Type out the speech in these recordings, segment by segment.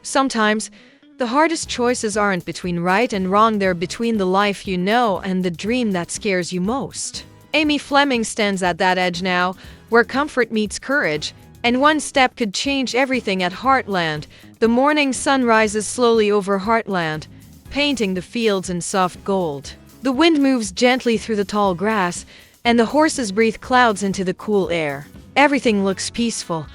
Sometimes, the hardest choices aren't between right and wrong, they're between the life you know and the dream that scares you most. Amy Fleming stands at that edge now, where comfort meets courage, and one step could change everything at Heartland. The morning sun rises slowly over Heartland, painting the fields in soft gold. The wind moves gently through the tall grass, and the horses breathe clouds into the cool air. Everything looks peaceful,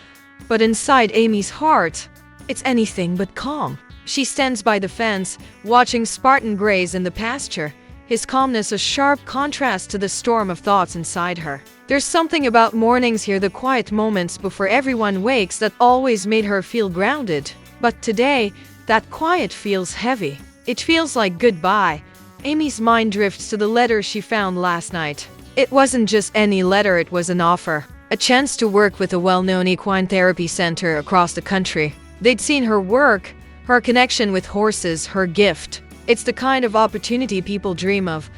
but inside Amy's heart, it's anything but calm. She stands by the fence, watching Spartan graze in the pasture, his calmness a sharp contrast to the storm of thoughts inside her. There's something about mornings here, the quiet moments before everyone wakes, that always made her feel grounded. But today, that quiet feels heavy. It feels like goodbye. Amy's mind drifts to the letter she found last night. It wasn't just any letter, it was an offer. A chance to work with a well-known equine therapy center across the country. They'd seen her work, her connection with horses, her gift. It's the kind of opportunity people dream of,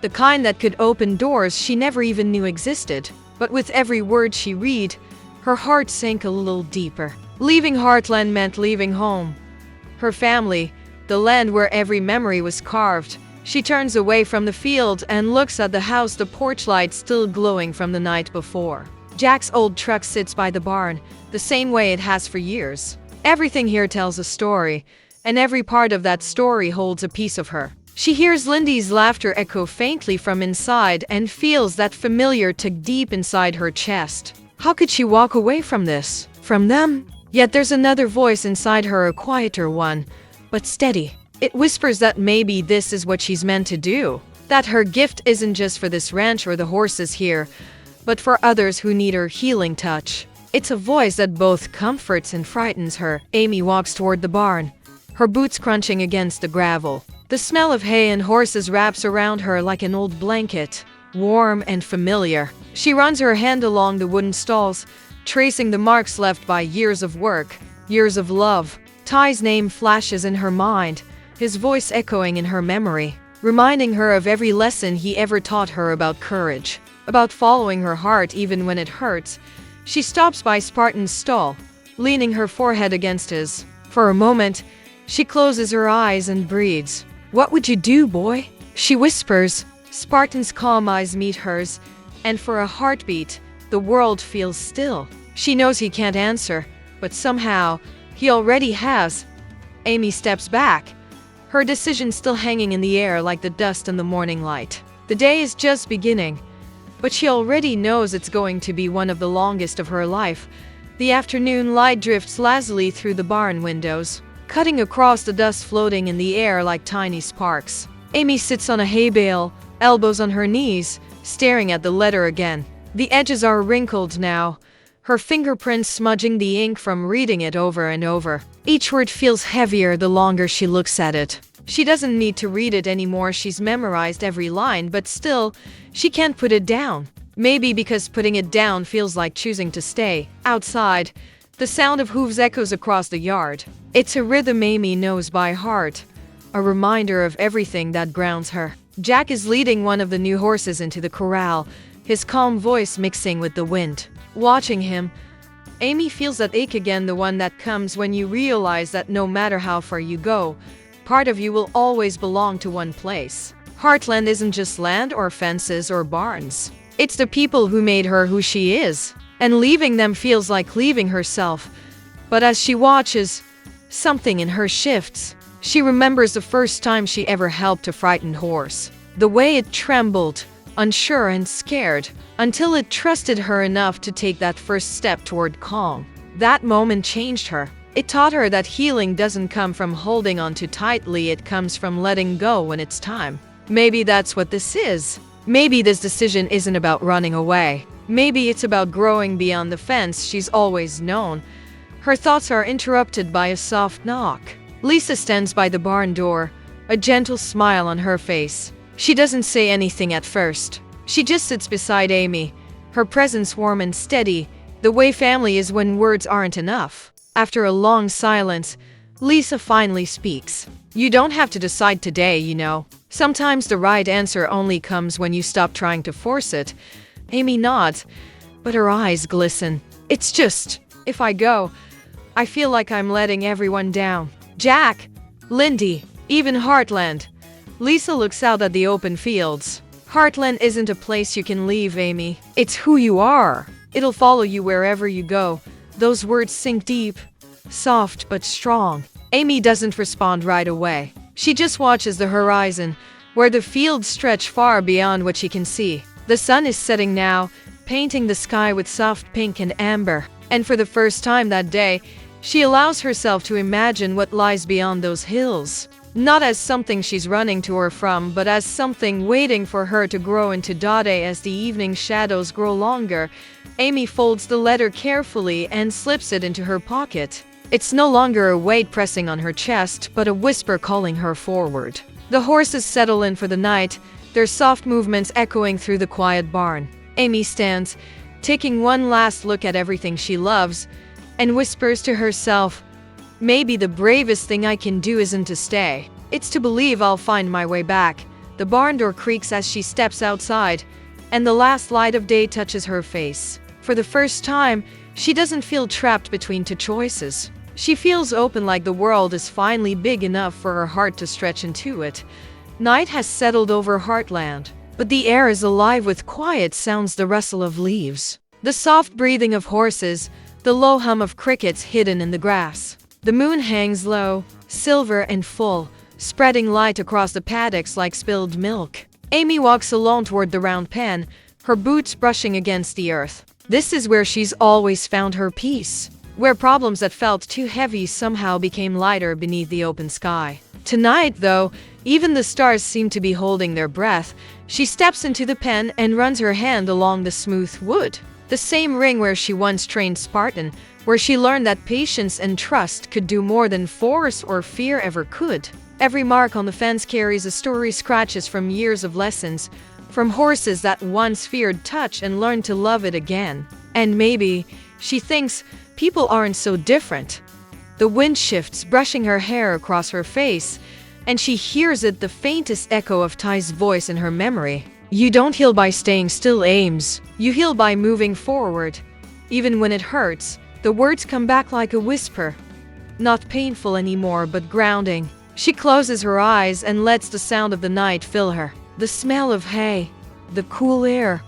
the kind that could open doors she never even knew existed. But with every word she read, her heart sank a little deeper. Leaving Heartland meant leaving home, her family, the land where every memory was carved. She turns away from the field and looks at the house, the porch light still glowing from the night before. Jack's old truck sits by the barn, the same way it has for years. Everything here tells a story, and every part of that story holds a piece of her. She hears Lindy's laughter echo faintly from inside and feels that familiar tug deep inside her chest. How could she walk away from this? From them? Yet there's another voice inside her, a quieter one, but steady. It whispers that maybe this is what she's meant to do. That her gift isn't just for this ranch or the horses here, but for others who need her healing touch. It's a voice that both comforts and frightens her. Amy walks toward the barn, her boots crunching against the gravel. The smell of hay and horses wraps around her like an old blanket, warm and familiar. She runs her hand along the wooden stalls, tracing the marks left by years of work, years of love. Ty's name flashes in her mind, his voice echoing in her memory, reminding her of every lesson he ever taught her about courage, about following her heart even when it hurts. She stops by Spartan's stall, leaning her forehead against his. For a moment, she closes her eyes and breathes. "What would you do, boy?" she whispers. Spartan's calm eyes meet hers, and for a heartbeat, the world feels still. She knows he can't answer, but somehow, he already has. Amy steps back, her decision still hanging in the air like the dust in the morning light. The day is just beginning, but she already knows it's going to be one of the longest of her life. The afternoon light drifts lazily through the barn windows, cutting across the dust floating in the air like tiny sparks. Amy sits on a hay bale, elbows on her knees, staring at the letter again. The edges are wrinkled now, her fingerprints smudging the ink from reading it over and over. Each word feels heavier the longer she looks at it. She doesn't need to read it anymore, she's memorized every line, but still, she can't put it down. Maybe because putting it down feels like choosing to stay. Outside, the sound of hooves echoes across the yard. It's a rhythm Amy knows by heart, a reminder of everything that grounds her. Jack is leading one of the new horses into the corral, his calm voice mixing with the wind. Watching him, Amy feels that ache again, the one that comes when you realize that no matter how far you go, part of you will always belong to one place. Heartland isn't just land or fences or barns. It's the people who made her who she is, and leaving them feels like leaving herself. But as she watches, something in her shifts. She remembers the first time she ever helped a frightened horse. The way it trembled, unsure and scared, until it trusted her enough to take that first step toward calm. That moment changed her. It taught her that healing doesn't come from holding on too tightly, it comes from letting go when it's time. Maybe that's what this is. Maybe this decision isn't about running away. Maybe it's about growing beyond the fence she's always known. Her thoughts are interrupted by a soft knock. Lisa stands by the barn door, a gentle smile on her face. She doesn't say anything at first. She just sits beside Amy, her presence warm and steady, the way family is when words aren't enough. After a long silence, Lisa finally speaks. "You don't have to decide today, you know. Sometimes the right answer only comes when you stop trying to force it." Amy nods, but her eyes glisten. "It's just, if I go, I feel like I'm letting everyone down." Jack, Lindy, even Heartland. Lisa looks out at the open fields. Heartland isn't a place you can leave, Amy. It's who you are. It'll follow you wherever you go. Those words sink deep, soft but strong. Amy doesn't respond right away. She just watches the horizon, where the fields stretch far beyond what she can see. The sun is setting now, painting the sky with soft pink and amber. And for the first time that day, she allows herself to imagine what lies beyond those hills. Not as something she's running to or from, but as something waiting for her to grow into Dade. As the evening shadows grow longer, Amy folds the letter carefully and slips it into her pocket. It's no longer a weight pressing on her chest, but a whisper calling her forward. The horses settle in for the night, their soft movements echoing through the quiet barn. Amy stands, taking one last look at everything she loves, and whispers to herself, "Maybe the bravest thing I can do isn't to stay. It's to believe I'll find my way back." The barn door creaks as she steps outside, and the last light of day touches her face. For the first time, she doesn't feel trapped between two choices. She feels open, like the world is finally big enough for her heart to stretch into it. Night has settled over Heartland, but the air is alive with quiet sounds, the rustle of leaves, the soft breathing of horses, the low hum of crickets hidden in the grass. The moon hangs low, silver and full, spreading light across the paddocks like spilled milk. Amy walks alone toward the round pen, her boots brushing against the earth. This is where she's always found her peace, where problems that felt too heavy somehow became lighter beneath the open sky. Tonight, though, even the stars seem to be holding their breath. She steps into the pen and runs her hand along the smooth wood. The same ring where she once trained Spartan, where she learned that patience and trust could do more than force or fear ever could. Every mark on the fence carries a story, scratches from years of lessons, from horses that once feared touch and learned to love it again. And maybe, she thinks, people aren't so different. The wind shifts, brushing her hair across her face, and she hears it, the faintest echo of Ty's voice in her memory. "You don't heal by staying still, Ames. You heal by moving forward. Even when it hurts." The words come back like a whisper. Not painful anymore, but grounding. She closes her eyes and lets the sound of the night fill her. The smell of hay, the cool air,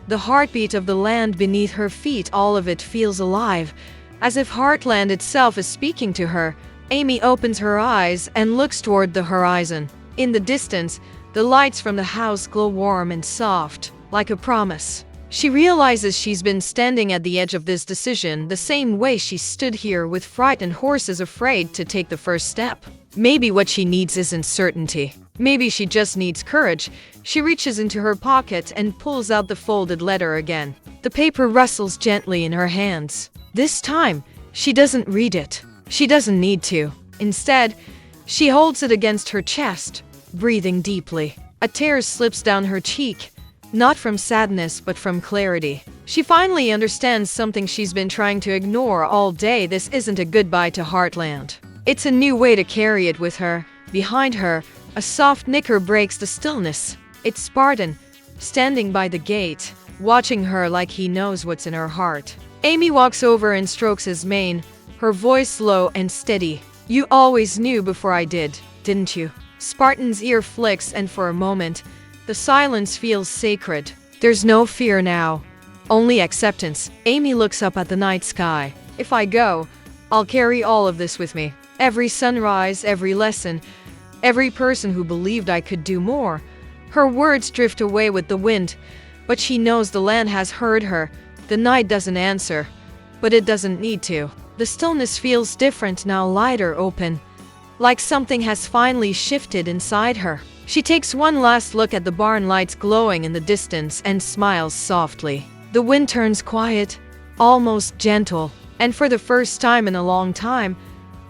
the heartbeat of the land beneath her feet, all of it feels alive, as if Heartland itself is speaking to her. Amy opens her eyes and looks toward the horizon. In the distance, the lights from the house glow warm and soft, like a promise. She realizes she's been standing at the edge of this decision, the same way she stood here with frightened horses, afraid to take the first step. Maybe what she needs isn't certainty. Maybe she just needs courage. She reaches into her pocket and pulls out the folded letter again. The paper rustles gently in her hands. This time, she doesn't read it. She doesn't need to. Instead, she holds it against her chest, breathing deeply. A tear slips down her cheek. Not from sadness, but from clarity. She finally understands something she's been trying to ignore all day. This isn't a goodbye to Heartland. It's a new way to carry it with her. Behind her, a soft nicker breaks the stillness. It's Spartan, standing by the gate, watching her like he knows what's in her heart. Amy walks over and strokes his mane, her voice low and steady. "You always knew before I did, didn't you?" Spartan's ear flicks, and for a moment, the silence feels sacred. There's no fear now, only acceptance. Amy looks up at the night sky. "If I go, I'll carry all of this with me. Every sunrise, every lesson, every person who believed I could do more." Her words drift away with the wind, but she knows the land has heard her. The night doesn't answer, but it doesn't need to. The stillness feels different now, lighter, open, like something has finally shifted inside her. She takes one last look at the barn lights glowing in the distance and smiles softly. The wind turns quiet, almost gentle, and for the first time in a long time,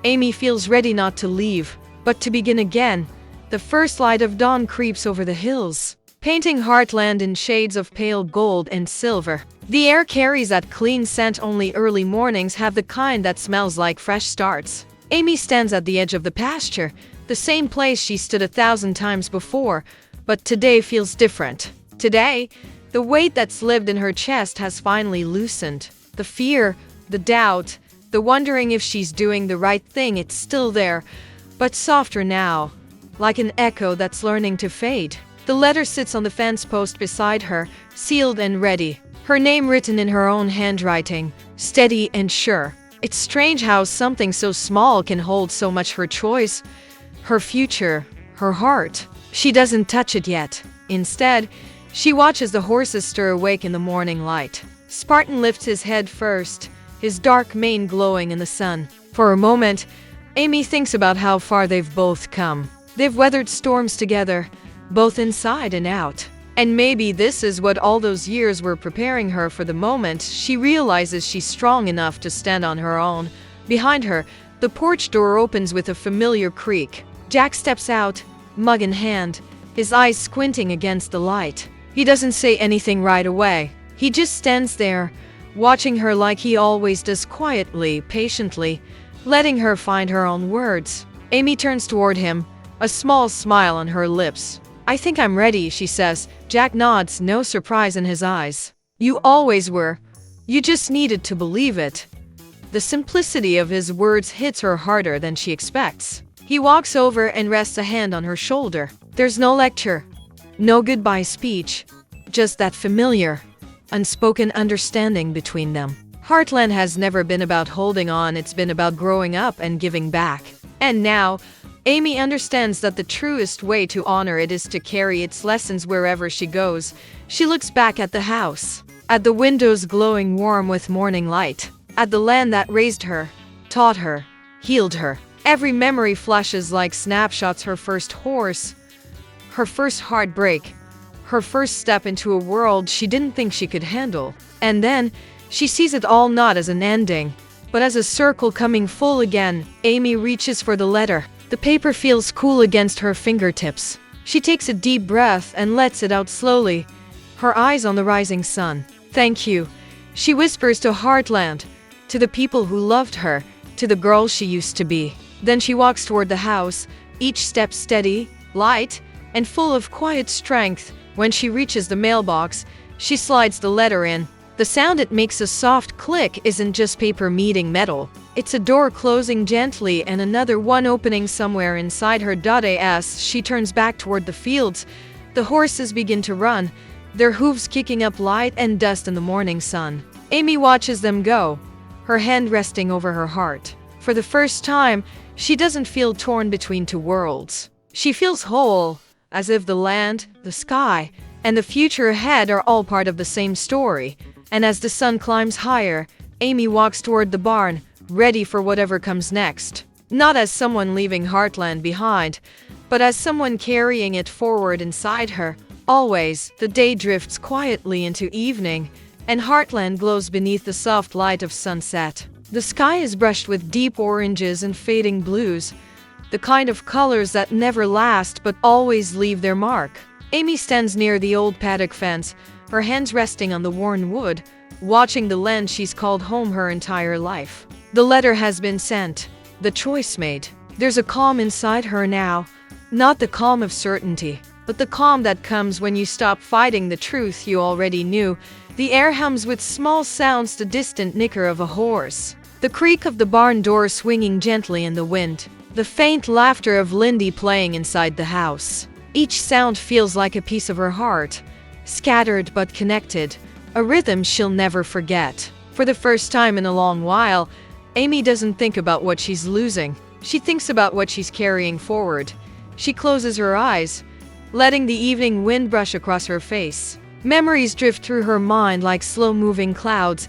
Amy feels ready not to leave, but to begin again. The first light of dawn creeps over the hills, painting Heartland in shades of pale gold and silver. The air carries that clean scent only early mornings have, the kind that smells like fresh starts. Amy stands at the edge of the pasture, the same place she stood 1,000 times before, but today feels different. Today, the weight that's lived in her chest has finally loosened. The fear, the doubt, the wondering if she's doing the right thing, it's still there, but softer now, like an echo that's learning to fade. The letter sits on the fence post beside her, sealed and ready. Her name written in her own handwriting, steady and sure. It's strange how something so small can hold so much: her choice, her future, her heart. She doesn't touch it yet. Instead, she watches the horses stir awake in the morning light. Spartan lifts his head first, his dark mane glowing in the sun. For a moment, Amy thinks about how far they've both come. They've weathered storms together, both inside and out. And maybe this is what all those years were preparing her for: the moment she realizes she's strong enough to stand on her own. Behind her, the porch door opens with a familiar creak. Jack steps out, mug in hand, his eyes squinting against the light. He doesn't say anything right away. He just stands there, watching her like he always does, quietly, patiently, letting her find her own words. Amy turns toward him, a small smile on her lips. "I think I'm ready," she says. Jack nods, no surprise in his eyes. "You always were. You just needed to believe it." The simplicity of his words hits her harder than she expects. He walks over and rests a hand on her shoulder. There's no lecture, no goodbye speech, just that familiar, unspoken understanding between them. Heartland has never been about holding on, it's been about growing up and giving back. And now, Amy understands that the truest way to honor it is to carry its lessons wherever she goes. She looks back at the house, at the windows glowing warm with morning light, at the land that raised her, taught her, healed her. Every memory flashes like snapshots: her first horse, her first heartbreak, her first step into a world she didn't think she could handle. And then, she sees it all not as an ending, but as a circle coming full again. Amy reaches for the letter. The paper feels cool against her fingertips. She takes a deep breath and lets it out slowly, her eyes on the rising sun. "Thank you," she whispers to Heartland, to the people who loved her, to the girl she used to be. Then she walks toward the house, each step steady, light, and full of quiet strength. When she reaches the mailbox, she slides the letter in. The sound it makes, a soft click, isn't just paper meeting metal. It's a door closing gently and another one opening somewhere inside her. As she turns back toward the fields, the horses begin to run, their hooves kicking up light and dust in the morning sun. Amy watches them go, her hand resting over her heart. For the first time, she doesn't feel torn between two worlds. She feels whole, as if the land, the sky, and the future ahead are all part of the same story. And as the sun climbs higher, Amy walks toward the barn, ready for whatever comes next. Not as someone leaving Heartland behind, but as someone carrying it forward inside her. Always, the day drifts quietly into evening, and Heartland glows beneath the soft light of sunset. The sky is brushed with deep oranges and fading blues, the kind of colors that never last but always leave their mark. Amy stands near the old paddock fence, her hands resting on the worn wood, watching the land she's called home her entire life. The letter has been sent, the choice made. There's a calm inside her now, not the calm of certainty, but the calm that comes when you stop fighting the truth you already knew. The air hums with small sounds, the distant nicker of a horse, the creak of the barn door swinging gently in the wind, the faint laughter of Lindy playing inside the house. Each sound feels like a piece of her heart, scattered but connected, a rhythm she'll never forget. For the first time in a long while, Amy doesn't think about what she's losing. She thinks about what she's carrying forward. She closes her eyes, letting the evening wind brush across her face. Memories drift through her mind like slow-moving clouds.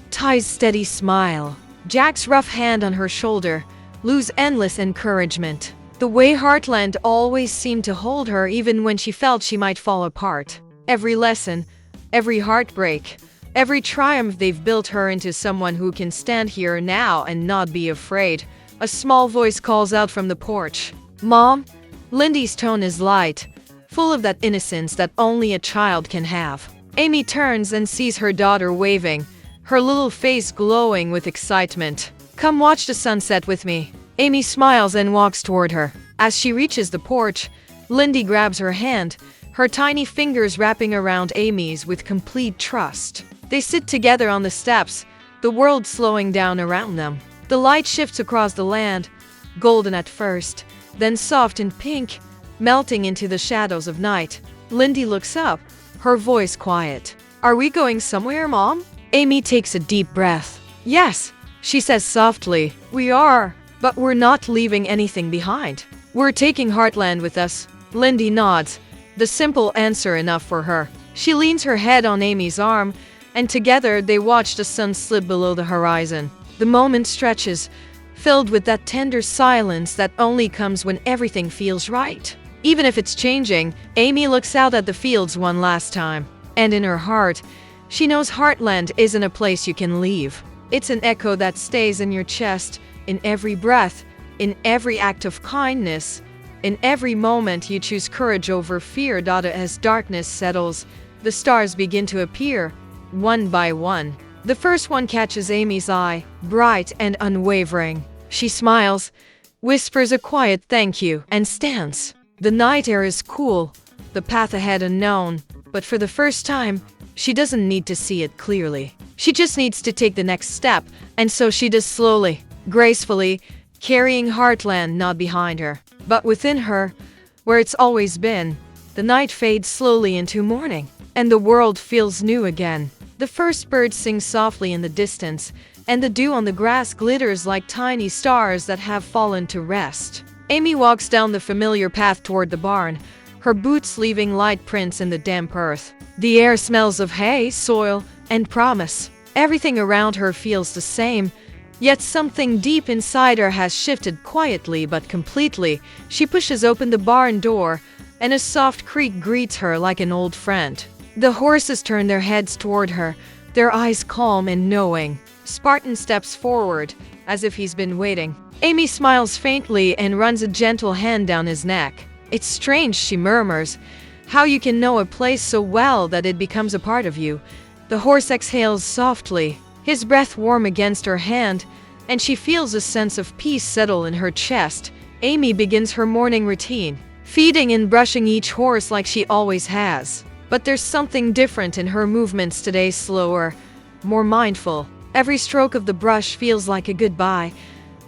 Ty's steady smile, Jack's rough hand on her shoulder, Lou's endless encouragement. The way Heartland always seemed to hold her even when she felt she might fall apart. Every lesson, every heartbreak, every triumph, they've built her into someone who can stand here now and not be afraid. A small voice calls out from the porch. "Mom?" Lindy's tone is light, full of that innocence that only a child can have. Amy turns and sees her daughter waving, her little face glowing with excitement. "Come watch the sunset with me." Amy smiles and walks toward her. As she reaches the porch, Lindy grabs her hand, her tiny fingers wrapping around Amy's with complete trust. They sit together on the steps, the world slowing down around them. The light shifts across the land, golden at first, then soft and pink, melting into the shadows of night. Lindy looks up, her voice quiet. "Are we going somewhere, Mom?" Amy takes a deep breath. "Yes," she says softly, "we are, but we're not leaving anything behind. We're taking Heartland with us." Lindy nods, the simple answer enough for her. She leans her head on Amy's arm, and together they watch the sun slip below the horizon. The moment stretches, filled with that tender silence that only comes when everything feels right. Even if it's changing, Amy looks out at the fields one last time. And in her heart, she knows Heartland isn't a place you can leave. It's an echo that stays in your chest, in every breath, in every act of kindness, in every moment you choose courage over fear. As darkness settles, the stars begin to appear, one by one. The first one catches Amy's eye, bright and unwavering. She smiles, whispers a quiet thank you, and stands. The night air is cool, the path ahead unknown, but for the first time, she doesn't need to see it clearly. She just needs to take the next step, and so she does slowly, gracefully, carrying Heartland not behind her, but within her, where it's always been. The night fades slowly into morning, and the world feels new again. The first bird sings softly in the distance, and the dew on the grass glitters like tiny stars that have fallen to rest. Amy walks down the familiar path toward the barn, her boots leaving light prints in the damp earth. The air smells of hay, soil, and promise. Everything around her feels the same, yet something deep inside her has shifted quietly but completely. She pushes open the barn door, and a soft creak greets her like an old friend. The horses turn their heads toward her, their eyes calm and knowing. Spartan steps forward, as if he's been waiting. Amy smiles faintly and runs a gentle hand down his neck. "It's strange," she murmurs, "how you can know a place so well that it becomes a part of you." The horse exhales softly, his breath warm against her hand, and she feels a sense of peace settle in her chest. Amy begins her morning routine, feeding and brushing each horse like she always has. But there's something different in her movements today, slower, more mindful. Every stroke of the brush feels like a goodbye,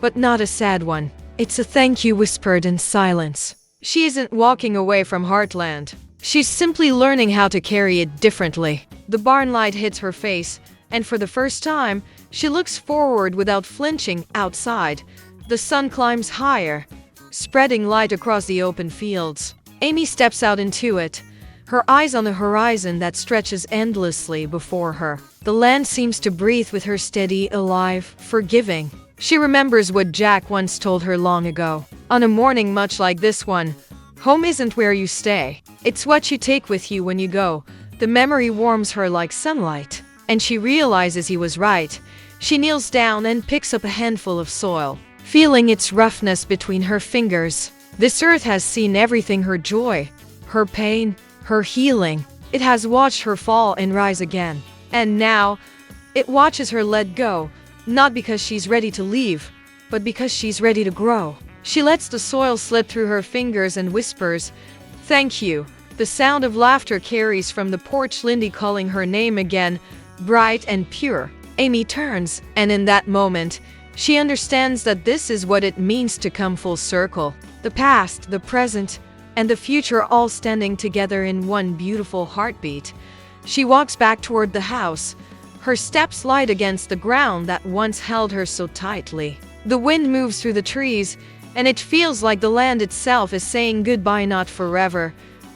but not a sad one. It's a thank you whispered in silence. She isn't walking away from Heartland. She's simply learning how to carry it differently. The barn light hits her face, and for the first time, she looks forward without flinching. Outside, the sun climbs higher, spreading light across the open fields. Amy steps out into it, her eyes on the horizon that stretches endlessly before her. The land seems to breathe with her, steady, alive, forgiving. She remembers what Jack once told her long ago. On a morning much like this one, home isn't where you stay. It's what you take with you when you go. The memory warms her like sunlight, and she realizes he was right. She kneels down and picks up a handful of soil, feeling its roughness between her fingers. This earth has seen everything: her joy, her pain, her healing. It has watched her fall and rise again. And now, it watches her let go, not because she's ready to leave, but because she's ready to grow. She lets the soil slip through her fingers and whispers, "Thank you." The sound of laughter carries from the porch, Lindy calling her name again, bright and pure. Amy turns, and in that moment, she understands that this is what it means to come full circle. The past, the present, and the future all standing together in one beautiful heartbeat. She walks back toward the house, her steps light against the ground that once held her so tightly. The wind moves through the trees, and it feels like the land itself is saying goodbye, not forever,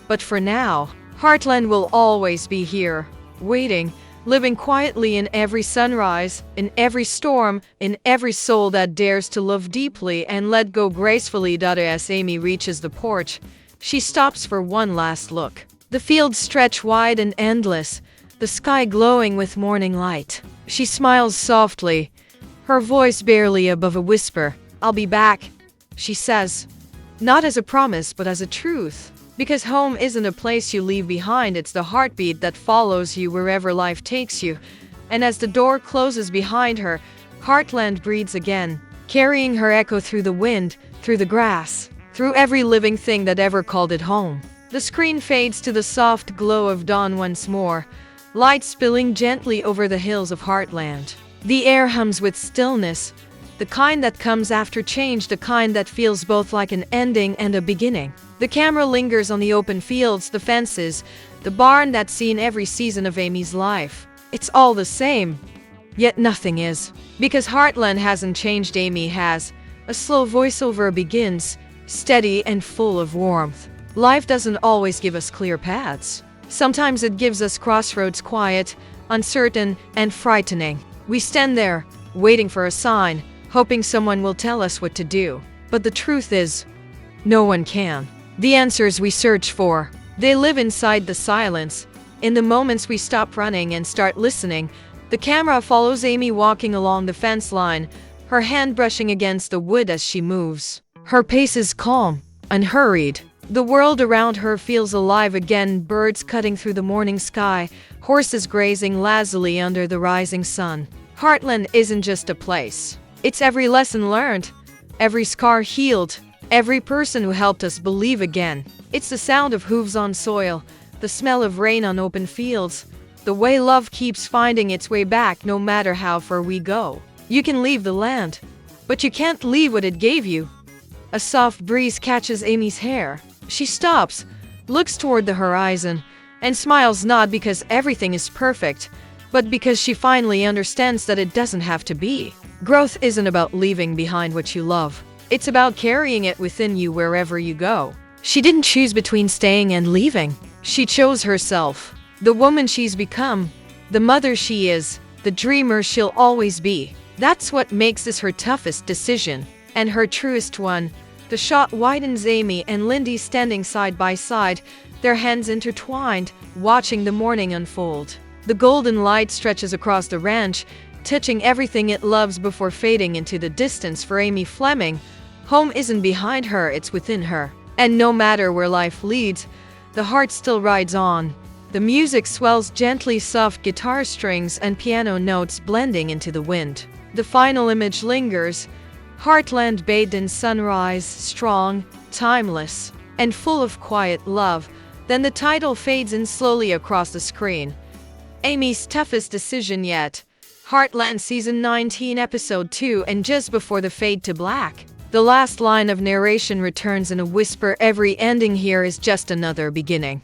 but for now. Heartland will always be here, waiting, living quietly in every sunrise, in every storm, in every soul that dares to love deeply and let go gracefully. As Amy reaches the porch, she stops for one last look. The fields stretch wide and endless, the sky glowing with morning light. She smiles softly, her voice barely above a whisper. "I'll be back," she says, not as a promise but as a truth. Because home isn't a place you leave behind, it's the heartbeat that follows you wherever life takes you. And as the door closes behind her, Heartland breathes again, carrying her echo through the wind, through the grass, through every living thing that ever called it home. The screen fades to the soft glow of dawn once more, light spilling gently over the hills of Heartland. The air hums with stillness, The kind that comes after change, the kind that feels both like an ending and a beginning. The camera lingers on the open fields, the fences, the barn that's seen every season of Amy's life. It's all the same, yet nothing is. Because Heartland hasn't changed, Amy has. A slow voiceover begins, steady and full of warmth. Life doesn't always give us clear paths. Sometimes it gives us crossroads, quiet, uncertain, and frightening. We stand there, waiting for a sign, hoping someone will tell us what to do. But the truth is, no one can. The answers we search for, they live inside the silence. In the moments we stop running and start listening, the camera follows Amy walking along the fence line, her hand brushing against the wood as she moves. Her pace is calm, unhurried. The world around her feels alive again, birds cutting through the morning sky, horses grazing lazily under the rising sun. Heartland isn't just a place. It's every lesson learned, every scar healed, every person who helped us believe again. It's the sound of hooves on soil, the smell of rain on open fields, the way love keeps finding its way back no matter how far we go. You can leave the land, but you can't leave what it gave you. A soft breeze catches Amy's hair. She stops, looks toward the horizon, and smiles, not because everything is perfect, but because she finally understands that it doesn't have to be. Growth isn't about leaving behind what you love. It's about carrying it within you wherever you go. She didn't choose between staying and leaving. She chose herself. The woman she's become, the mother she is, the dreamer she'll always be. That's what makes this her toughest decision, and her truest one. The shot widens, Amy and Lindy standing side by side, their hands intertwined, watching the morning unfold. The golden light stretches across the ranch, touching everything it loves before fading into the distance. For Amy Fleming, home isn't behind her, it's within her. And no matter where life leads, the heart still rides on. The music swells gently, soft guitar strings and piano notes blending into the wind. The final image lingers, Heartland bathed in sunrise, strong, timeless, and full of quiet love. Then the title fades in slowly across the screen. Amy's toughest decision yet. Heartland Season 19 Episode 2, and just before the fade to black, the last line of narration returns in a whisper, every ending here is just another beginning.